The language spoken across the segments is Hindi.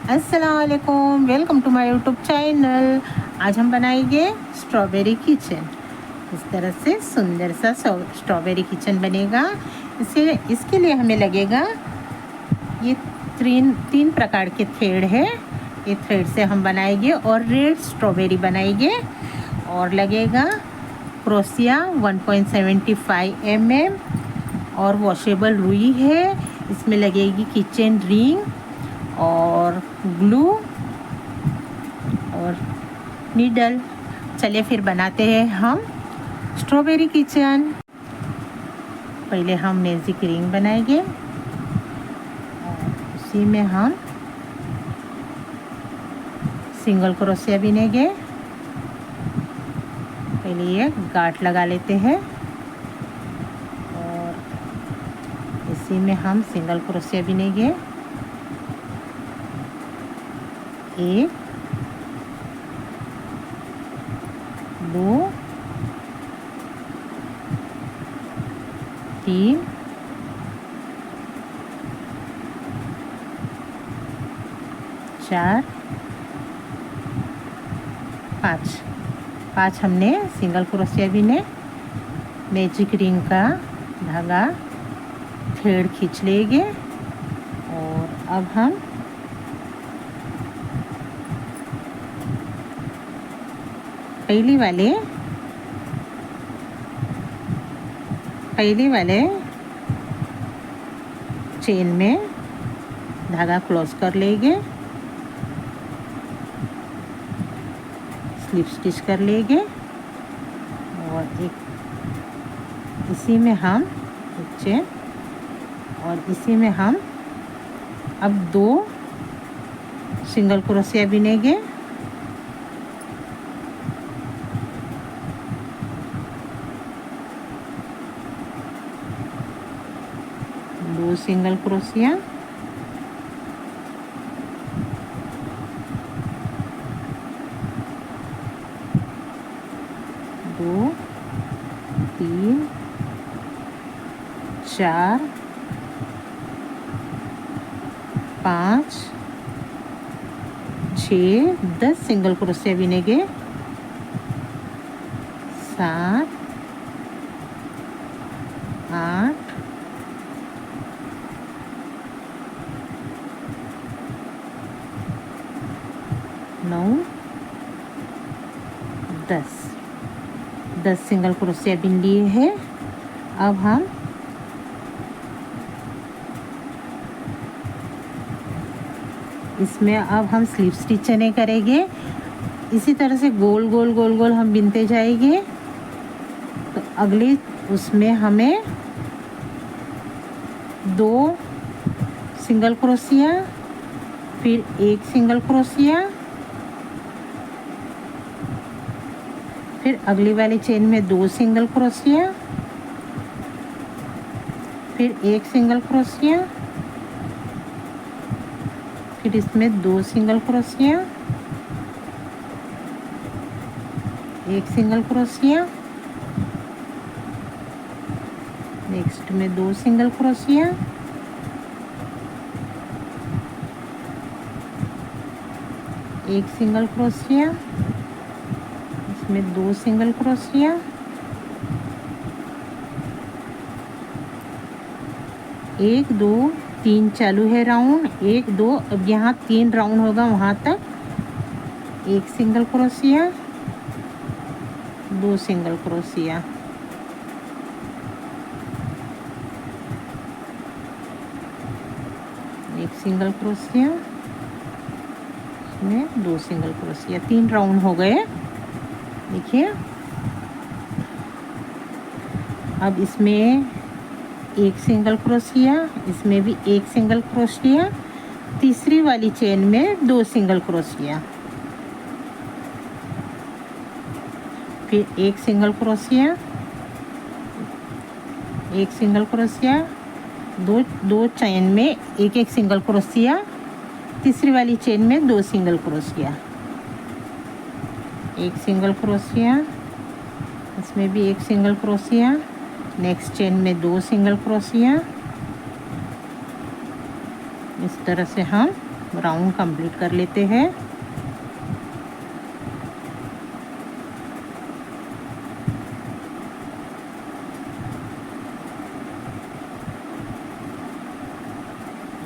अस्सलाम वालेकुम, welcome to my YouTube channel. आज हम बनाएंगे स्ट्रॉबेरी किचन। इस तरह से सुंदर सा स्ट्रॉबेरी किचन बनेगा। इसके लिए हमें लगेगा ये तीन प्रकार के थ्रेड है। ये थ्रेड से हम बनाएंगे और रेड स्ट्रॉबेरी बनाएंगे। और लगेगा क्रोशिया 1.75 mm और वॉशेबल रुई है। इसमें लगेगी किचन रिंग और ग्लू और नीडल। चलिए फिर बनाते हैं हम स्ट्रॉबेरी किचन। पहले हम मैजिक रिंग बनाएंगे और उसी में हम सिंगल क्रोशिया बिनेंगे। पहले ये गांठ लगा लेते हैं और इसी में हम सिंगल क्रोशिया बिनेंगे। 1 2 3 4 5 हमने सिंगल क्रोशिया बिने। मैजिक रिंग का धागा थ्रेड खींच लेंगे और अब हम पहले वाले चेन में धागा क्लोज कर लेंगे, स्लिप स्टिच कर लेंगे और इसी में हम एक चेन और इसी में हम अब 2 सिंगल क्रोशिया बिनेंगे। दो सिंगल क्रोशिया, दो 3 4 5 6 10 सिंगल क्रोशिया बिनेंगे। 7 8 9 10 सिंगल क्रोशिया बिन लिए हैं। अब हम इसमें स्लिप स्टिच नहीं करेंगे। इसी तरह से गोल गोल गोल गोल हम बिनते जाएंगे। तो अगली उसमें हमें 2 सिंगल क्रोशिया, फिर 1 सिंगल क्रोशिया, फिर अगली वाली चेन में 2 सिंगल क्रोशिया, फिर 1 सिंगल क्रोशिया, फिर इसमें 2 single crochet, 1 single crochet, next में 2 सिंगल क्रोशिया, एक सिंगल क्रोशिया, इसमें 2 सिंगल क्रोशिया, 1 2 3 चालू है राउंड, 1 2 अब यहाँ 3 राउंड होगा वहाँ तक। 1 सिंगल क्रोशिया, 2 सिंगल क्रोशिया, एक सिंगल क्रोशिया, इसमें 2 सिंगल क्रोशिया। 3 राउंड हो गए। देखिए अब इसमें 1 सिंगल क्रोशिया, इसमें भी 1 सिंगल क्रोशिया, तीसरी वाली चेन में 2 सिंगल क्रोशिया, फिर 1 सिंगल क्रोशिया, 1 सिंगल क्रोशिया, दो चेन में 1 सिंगल क्रोशिया, तीसरी वाली चेन में 2 सिंगल क्रोशिया, 1 सिंगल क्रोशिया, इसमें भी 1 सिंगल क्रोशिया, नेक्स्ट चेन में 2 सिंगल क्रोशिया। इस तरह से हम राउंड कंप्लीट कर लेते हैं।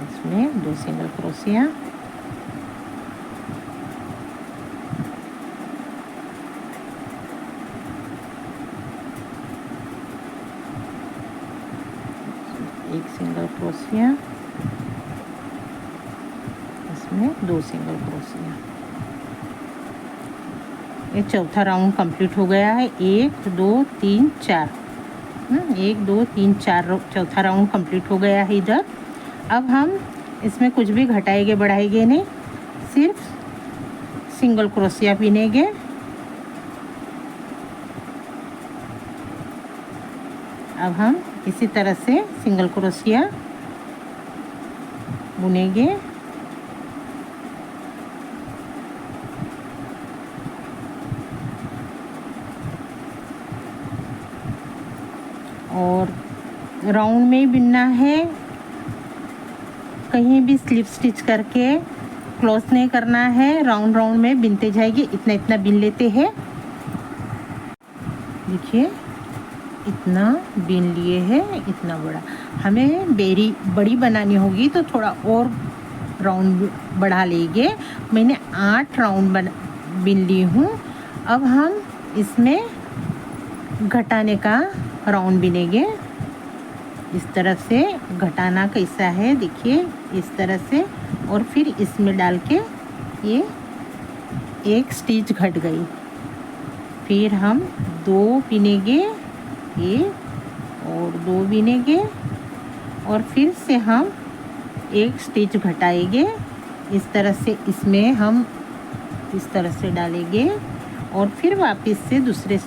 इसमें 2 सिंगल क्रोशिया, एक सिंगल क्रोशिया, इसमें 2 सिंगल क्रोशिया। ये चौथा राउंड कंप्लीट हो गया है। 1 2 3 4, 1 2 3 4 चौथा राउंड कंप्लीट हो गया है इधर। अब हम इसमें कुछ भी घटाएंगे बढ़ाएंगे नहीं, सिर्फ सिंगल क्रोशिया बिनेंगे। अब हम इसी तरह से सिंगल क्रोशिया बुनेंगे। और राउंड में ही बिनना है, कहीं भी स्लिप स्टिच करके क्लोज नहीं करना है। राउंड राउंड में बिनते जाएगी। इतना इतना बिन लेते हैं। देखिए इतना बिन लिए है, इतना बड़ा। हमें बेरी बड़ी बनानी होगी तो थोड़ा और राउंड बढ़ा लेंगे। मैंने 8 राउंड बिन ली हूँ। अब हम इसमें घटाने का राउंड बिनेंगे। इस तरह से घटाना कैसा है देखिए, इस तरह से। और फिर इसमें डाल के ये एक स्टिच घट गई। फिर हम 2 बिनेंगे, ये और 2 बिनेंगे, और फिर से हम एक स्टिच घटाएंगे। इस तरह से इसमें हम इस तरह से डालेंगे और फिर वापस से दूसरे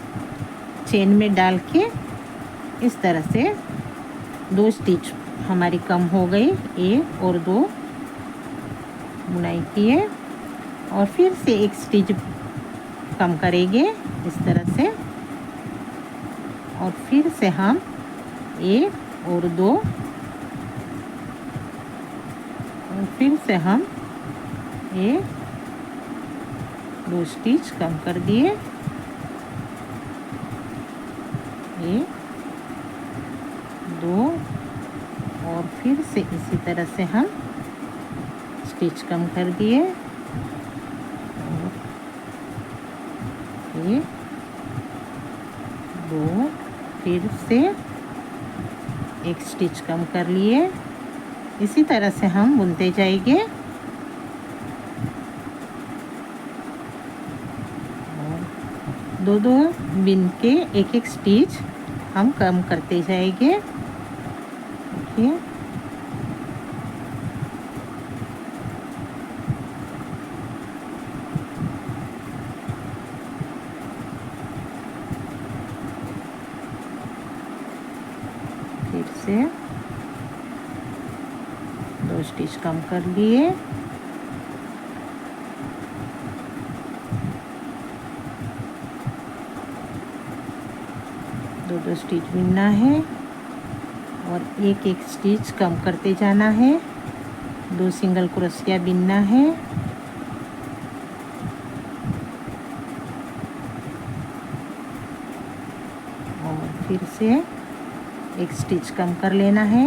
चेन में डाल के इस तरह से 2 स्टिच हमारी कम हो गई। 1 और 2 बुनाई किए और फिर से एक स्टिच कम करेंगे इस तरह से। और फिर से हम 1 और 2, और फिर से हम 1 2 स्टिच कम कर दिए। 1 2 और फिर से इसी तरह से हम स्टिच कम कर दिए। 1 2 फिर से एक स्टिच कम कर लिए। इसी तरह से हम बुनते जाएंगे। और 2 बिन के एक एक स्टिच हम कम करते जाएंगे। देखिए फिर से 2 स्टिच कम कर लिए। दो स्टिच बिनना है और एक एक स्टिच कम करते जाना है। 2 सिंगल क्रोशिया बिनना है। और फिर से एक स्टिच कम कर लेना है।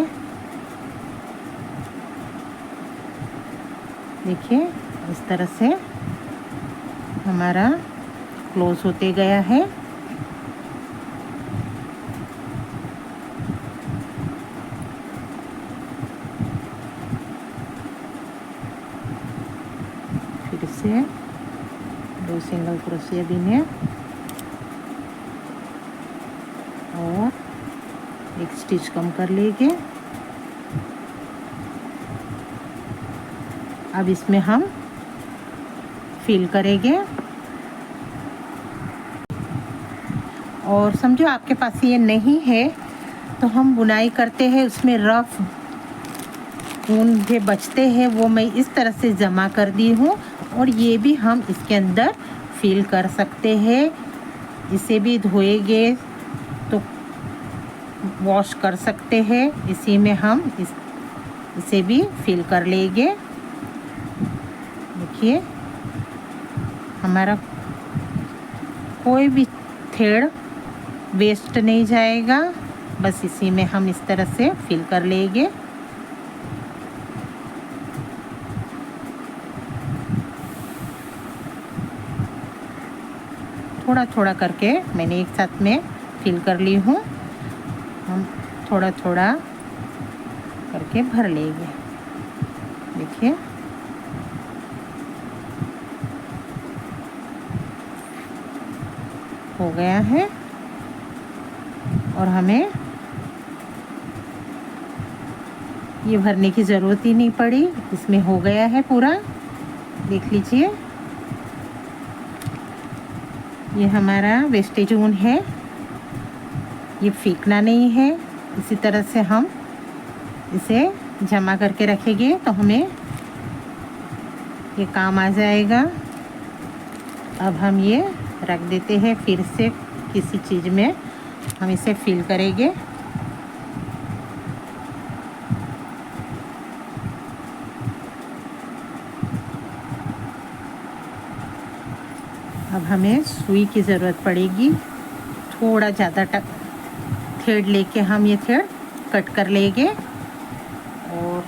देखिए इस तरह से हमारा क्लोज होते गया है। फिर से 2 सिंगल क्रोशिया बिने और एक स्टिच कम कर लेंगे। अब इसमें हम फिल करेंगे। और समझो आपके पास ये नहीं है तो हम बुनाई करते हैं, उसमें रफ ऊन जो बचते हैं वो मैं इस तरह से जमा कर दी हूँ। और ये भी हम इसके अंदर फिल कर सकते हैं। इसे भी धोएंगे तो वॉश कर सकते हैं। इसी में हम इसे भी फिल कर लेंगे। देखिए हमारा कोई भी थ्रेड वेस्ट नहीं जाएगा। बस इसी में हम इस तरह से फिल कर लेंगे। थोड़ा थोड़ा करके मैंने एक साथ में फिल कर ली हूँ। हम थोड़ा थोड़ा करके भर लेंगे। देखिए हो गया है और हमें ये भरने की ज़रूरत ही नहीं पड़ी, इसमें हो गया है पूरा। देख लीजिए ये हमारा वेस्टेज ऊन है, ये फेंकना नहीं है। इसी तरह से हम इसे जमा करके रखेंगे तो हमें ये काम आ जाएगा। अब हम ये रख देते हैं, फिर से किसी चीज़ में हम इसे फिल करेंगे। अब हमें सुई की ज़रूरत पड़ेगी। थोड़ा ज़्यादा थ्रेड लेके हम ये थ्रेड कट कर लेंगे और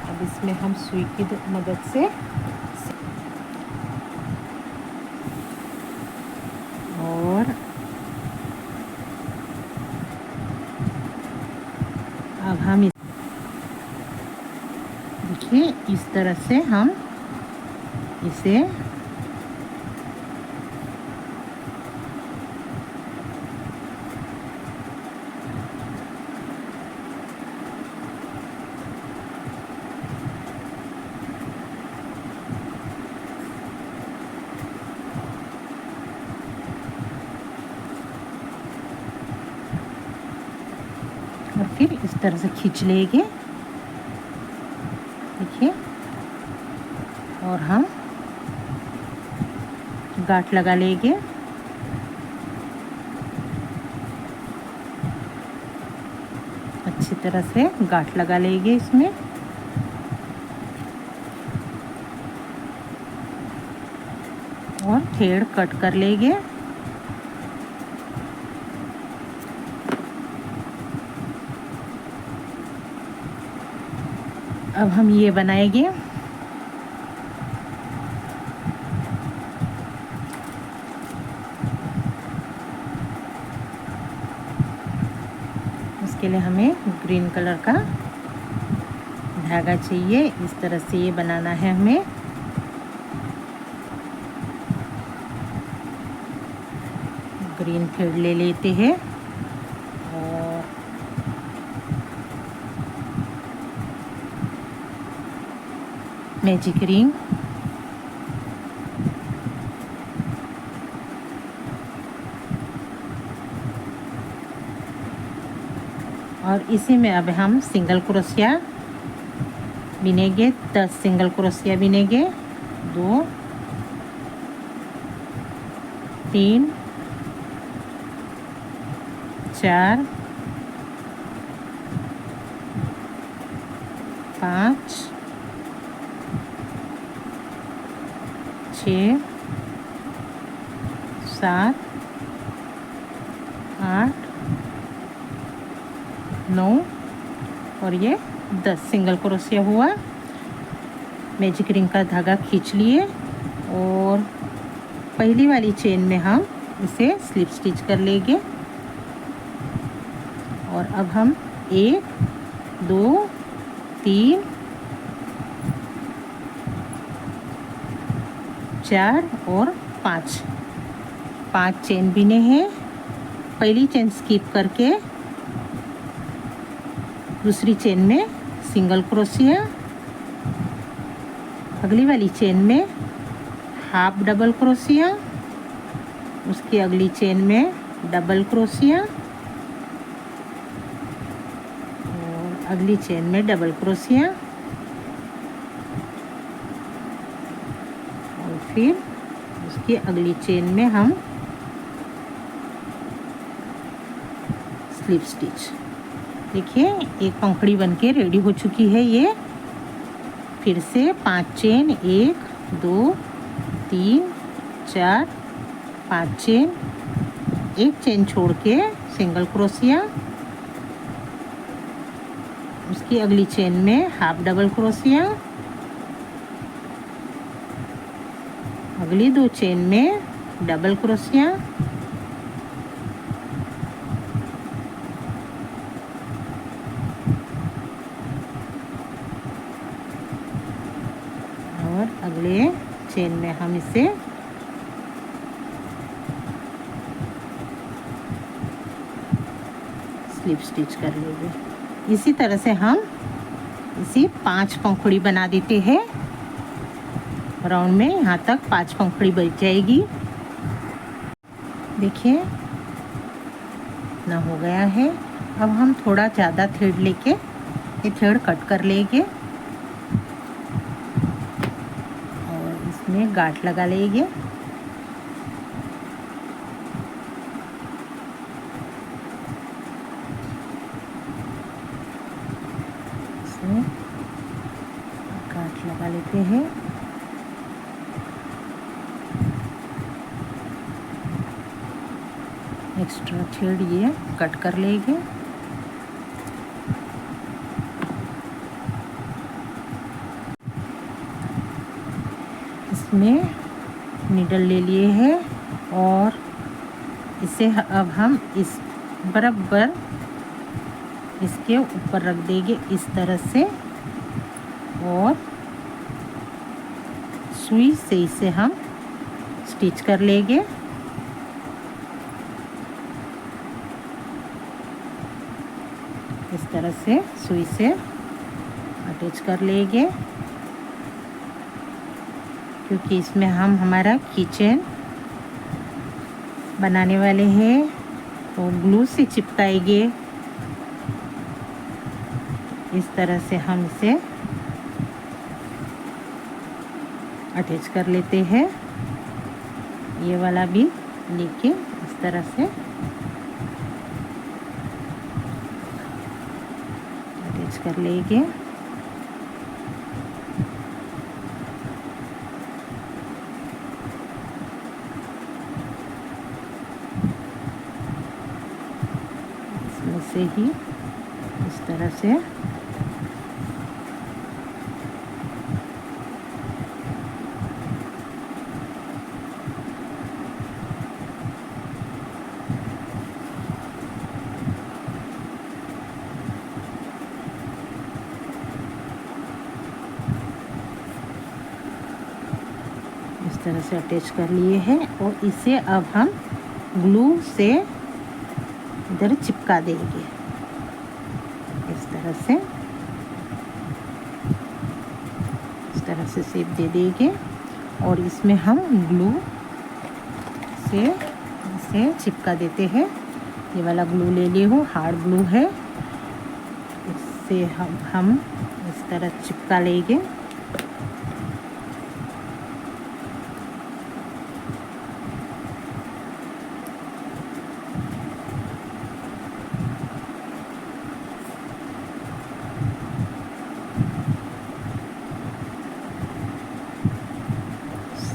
अब इसमें हम सुई की मदद से और अब हम देखिए इस तरह से हम इसे और फिर इस तरह से खींच लेंगे। देखिए और हम गांठ लगा लेंगे। अच्छी तरह से गांठ लगा लेंगे इसमें। और थ्रेड कट कर लेंगे। अब हम ये बनाएंगे। उसके लिए हमें ग्रीन कलर का धागा चाहिए। इस तरह से ये बनाना है हमें। ग्रीन थ्रेड ले लेते हैं और मैजिक रिंग और इसी में अब हम सिंगल क्रोशिया बिनेंगे। 10 सिंगल क्रोशिया बिनेंगे। 2 3 4 5 6 7 8 9 और ये 10 सिंगल क्रोशिया हुआ। मैजिक रिंग का धागा खींच लिए और पहली वाली चेन में हम इसे स्लिप स्टिच कर लेंगे। और अब हम 1 2 3 4 और 5 चेन बिने हैं। पहली चेन स्किप करके दूसरी चेन में सिंगल क्रोशिया, अगली वाली चेन में हाफ डबल क्रोशिया, उसकी अगली चेन में डबल क्रोशिया और अगली चेन में डबल क्रोशिया और फिर उसकी अगली चेन में हम स्लिप स्टिच। देखिए एक पंखुड़ी बनके रेडी हो चुकी है ये। फिर से 5 चेन, 1 2 3 4 5 चेन, एक चेन छोड़ के सिंगल क्रोशिया, उसकी अगली चेन में हाफ डबल क्रोशिया, अगली 2 चेन में डबल क्रोशिया, और अगले चेन में हम इसे स्लिप स्टिच कर लेंगे। इसी तरह से हम इसी 5 पंखुड़ी बना देते हैं। राउंड में यहाँ तक 5 पंखुड़ी बच जाएगी। देखिए इतना हो गया है। अब हम थोड़ा ज़्यादा थ्रेड लेके ये थ्रेड कट कर लेंगे और इसमें गांठ लगा लेंगे। इसमें गांठ लगा लेते हैं। एक्स्ट्रा थ्रेड ये कट कर लेंगे। इसमें नीडल ले लिए हैं और इसे अब हम इस बराबर इसके ऊपर रख देंगे इस तरह से, और सुई से इसे हम स्टिच कर लेंगे। इस तरह से सुई से अटैच कर लेंगे, क्योंकि इसमें हम हमारा किचन बनाने वाले हैं तो ग्लू से चिपकाएंगे। इस तरह से हम इसे अटैच कर लेते हैं। ये वाला भी लेके इस तरह से अटैच कर लेंगे। इसमें से ही इस तरह से इस तरह से अटैच कर लिए हैं और इसे अब हम ग्लू से इधर चिपका देंगे। इस तरह से शेप दे देंगे और इसमें हम ग्लू से इसे चिपका देते हैं। ये वाला ग्लू ले लिए हो, हार्ड ग्लू है, इससे हम इस तरह चिपका लेंगे।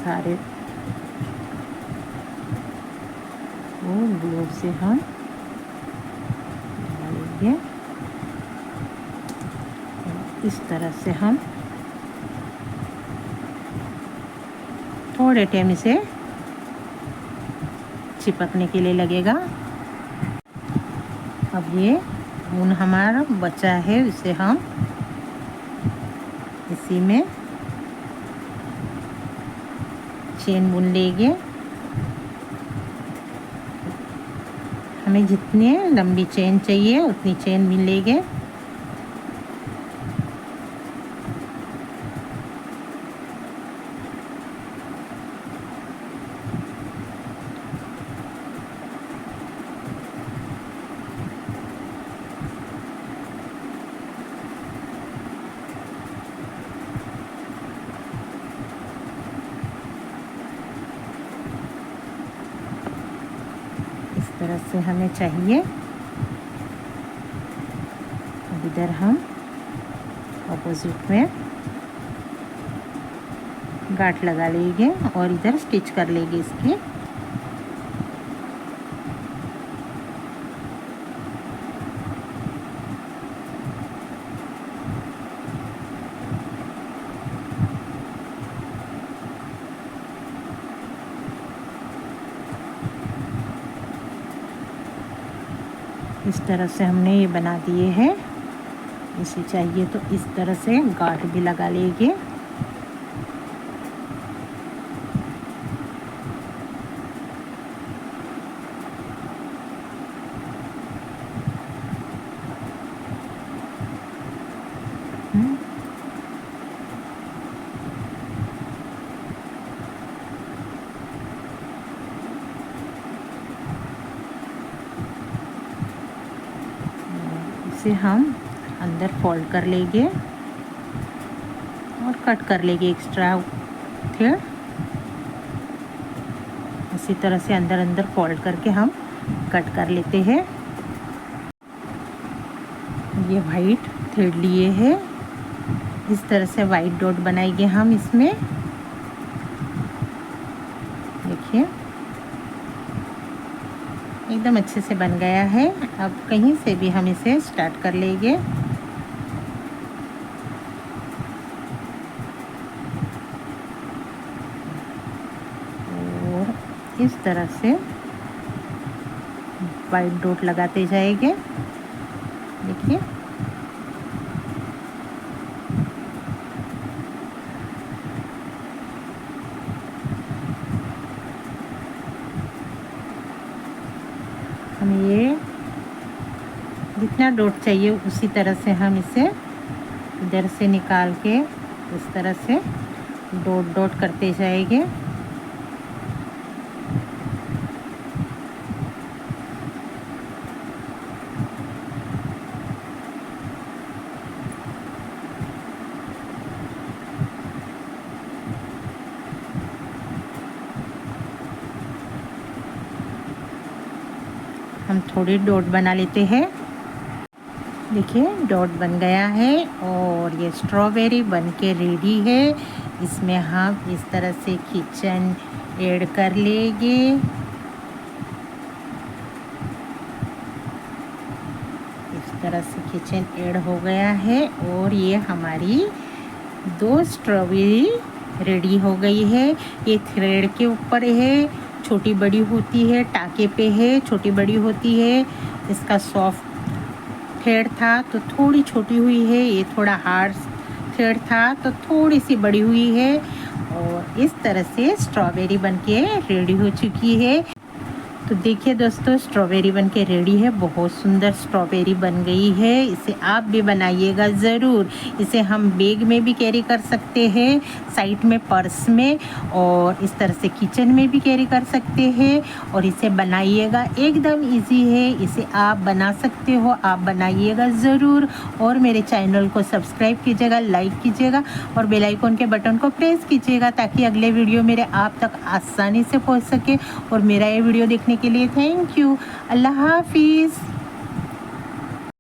सारे वो ग्लू से हम डालेंगे। इस तरह से हम थोड़े टाइम इसे चिपकने के लिए लगेगा। अब ये ऊन हमारा बचा है, इसे हम इसी में चेन बुन लेंगे। हमें जितनी लंबी चेन चाहिए उतनी चेन बुन लेंगे। तरह से हमें चाहिए। अब इधर हम अपोजिट में गांठ लगा लेंगे और इधर स्टिच कर लेंगे इसकी। इस तरह से हमने ये बना दिए हैं। इसे चाहिए तो इस तरह से गांठ भी लगा लेंगे। इसे हम अंदर फोल्ड कर लेंगे और कट कर लेंगे एक्स्ट्रा थ्रेड। इसी तरह से अंदर अंदर फोल्ड करके हम कट कर लेते हैं। ये वाइट थ्रेड लिए हैं, इस तरह से वाइट डॉट बनाएंगे हम इसमें। देखिए एकदम अच्छे से बन गया है। अब कहीं से भी हम इसे स्टार्ट कर लेंगे। और इस तरह से वाइट डॉट लगाते जाएंगे। देखिए हमें ये जितना डॉट चाहिए उसी तरह से हम इसे इधर से निकाल के इस तरह से डॉट डॉट करते जाएंगे। हम थोड़ी डॉट बना लेते हैं। देखिए डॉट बन गया है और ये स्ट्रॉबेरी बन के रेडी है। इसमें हम इस तरह से किचन ऐड कर लेंगे। इस तरह से किचन ऐड हो गया है और ये हमारी 2 स्ट्रॉबेरी रेडी हो गई है। ये थ्रेड के ऊपर है, छोटी बड़ी होती है, टाके पे है, छोटी बड़ी होती है। इसका सॉफ्ट थ्रेड था तो थोड़ी छोटी हुई है, ये थोड़ा हार्ड थ्रेड था तो थोड़ी सी बड़ी हुई है। और इस तरह से स्ट्रॉबेरी बनके रेडी हो चुकी है। तो देखिए दोस्तों स्ट्रॉबेरी बनके रेडी है। बहुत सुंदर स्ट्रॉबेरी बन गई है। इसे आप भी बनाइएगा ज़रूर। इसे हम बैग में भी कैरी कर सकते हैं, साइड में पर्स में, और इस तरह से किचन में भी कैरी कर सकते हैं। और इसे बनाइएगा, एकदम इजी है, इसे आप बना सकते हो, आप बनाइएगा ज़रूर। और मेरे चैनल को सब्सक्राइब कीजिएगा, लाइक कीजिएगा और बेल आइकन के बटन को प्रेस कीजिएगा ताकि अगले वीडियो मेरे आप तक आसानी से पहुँच सके। और मेरा ये वीडियो देखने के लिए थैंक यू। अल्लाह हाफिज़।